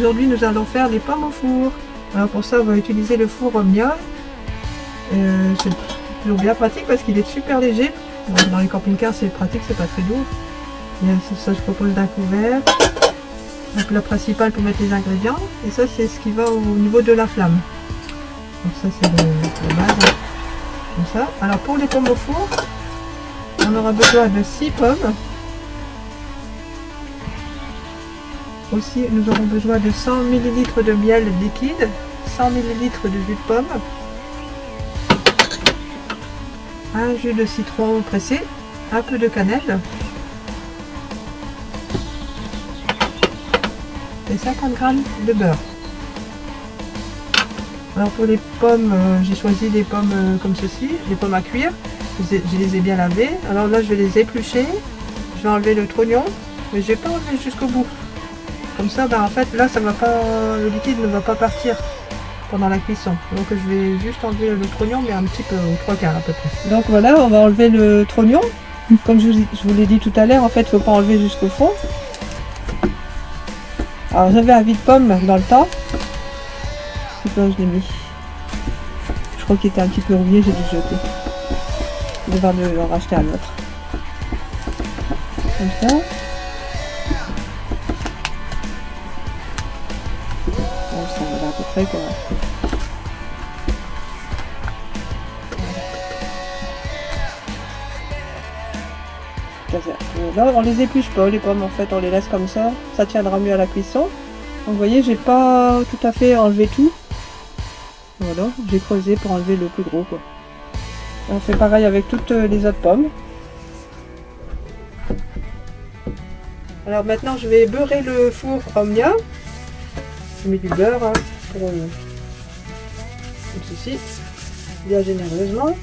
aujourd'hui nous allons faire des pommes au four. Alors pour ça on va utiliser le four Omnia. C'est toujours bien pratique parce qu'il est super léger. Dans les camping-cars c'est pratique, c'est pas très lourd. Et ça je propose d'un couvert. Donc le principal pour mettre les ingrédients. Et ça c'est ce qui va au niveau de la flamme. Donc ça c'est la base. Comme ça. Alors pour les pommes au four, on aura besoin de 6 pommes. Aussi, nous aurons besoin de 100 ml de miel liquide, 100 ml de jus de pomme, un jus de citron pressé, un peu de cannelle et 50 g de beurre. Alors pour les pommes, j'ai choisi des pommes comme ceci, des pommes à cuire. Je les ai bien lavées. Alors là, je vais les éplucher. Je vais enlever le trognon, mais je vais pas enlever jusqu'au bout. Comme ça, en fait, là, ça va pas, le liquide ne va pas partir pendant la cuisson. Donc, je vais juste enlever le trognon, mais un petit peu, aux 3/4 à peu près. Donc voilà, on va enlever le trognon. Comme je vous l'ai dit tout à l'heure, en fait, il ne faut pas enlever jusqu'au fond. Alors, j'avais un vide-pomme dans le temps. C'est quoi, je l'ai mis. Je crois qu'il était un petit peu rouillé, j'ai dû le jeter. Je vais devoir en racheter un autre. Comme ça. Ça va à peu près quoi. Là on les épluche pas les pommes en fait, on les laisse comme ça tiendra mieux à la cuisson. Donc vous voyez, j'ai pas tout à fait enlevé tout. Voilà, j'ai creusé pour enlever le plus gros quoi. Et on fait pareil avec toutes les autres pommes. Alors maintenant je vais beurrer le four Omnia. Je mets du beurre hein, comme ceci, bien généreusement.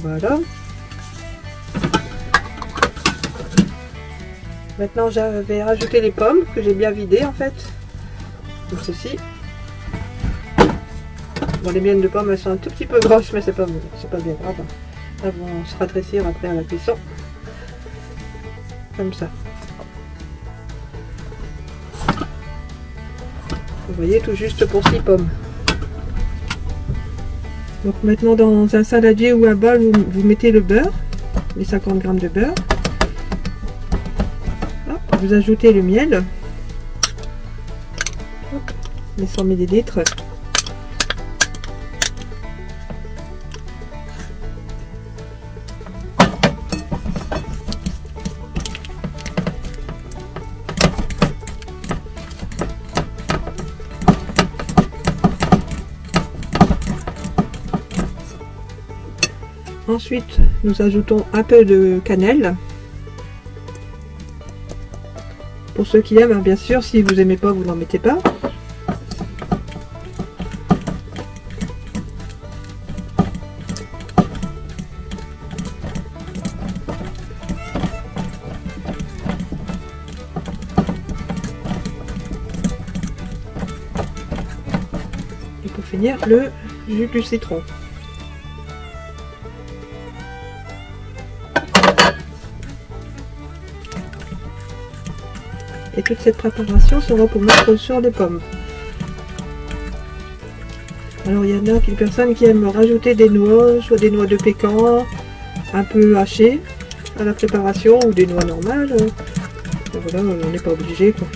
Voilà. Maintenant je vais rajouter les pommes que j'ai bien vidées en fait. Comme ceci. Bon, les miennes de pommes elles sont un tout petit peu grosses, mais c'est pas bien grave. Elles vont se rétrécir après à la cuisson. Comme ça. Vous voyez, tout juste pour 6 pommes. Donc maintenant dans un saladier ou un bol, vous mettez le beurre, les 50 g de beurre. Hop, vous ajoutez le miel, hop, les 100 ml. Ensuite, nous ajoutons un peu de cannelle. Pour ceux qui aiment, hein, bien sûr, si vous n'aimez pas, vous n'en mettez pas. Et pour finir, le jus du citron. Et toute cette préparation sera pour mettre sur les pommes. Alors il y en a quelques personnes qui aiment rajouter des noix, soit des noix de pécan, un peu hachées à la préparation, ou des noix normales. Et voilà, on n'est pas obligé quoi.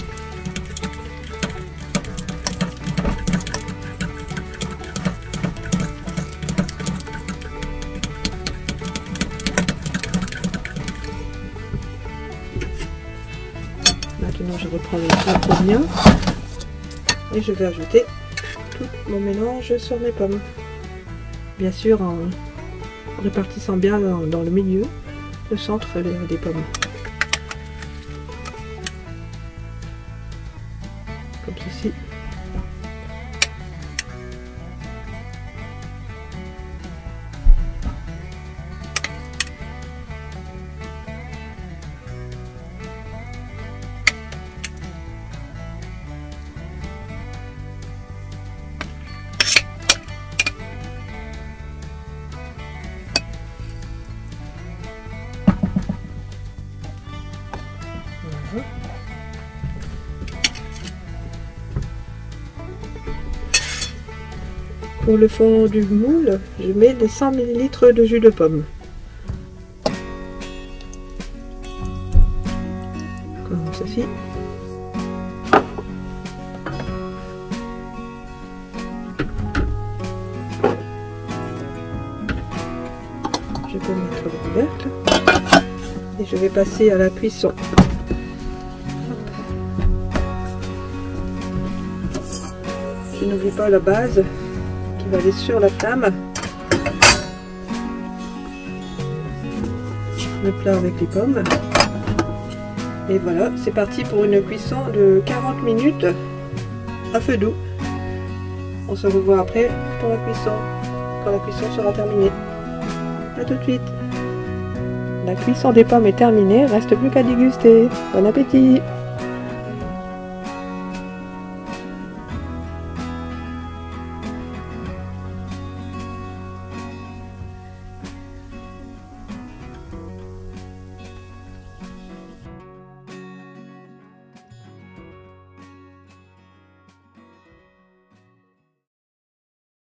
Maintenant je reprends le four bien et je vais ajouter tout mon mélange sur mes pommes. Bien sûr en répartissant bien dans le milieu, le centre des pommes. Comme ceci. Pour le fond du moule, je mets les 100 ml de jus de pomme. Comme ceci. Je peux mettre le couvercle. Et je vais passer à la cuisson. Je n'oublie pas la base qui va aller sur la flamme. Le plat avec les pommes. Et voilà, c'est parti pour une cuisson de 40 minutes à feu doux. On se revoit après pour la cuisson, quand la cuisson sera terminée. A tout de suite. La cuisson des pommes est terminée, reste plus qu'à déguster. Bon appétit!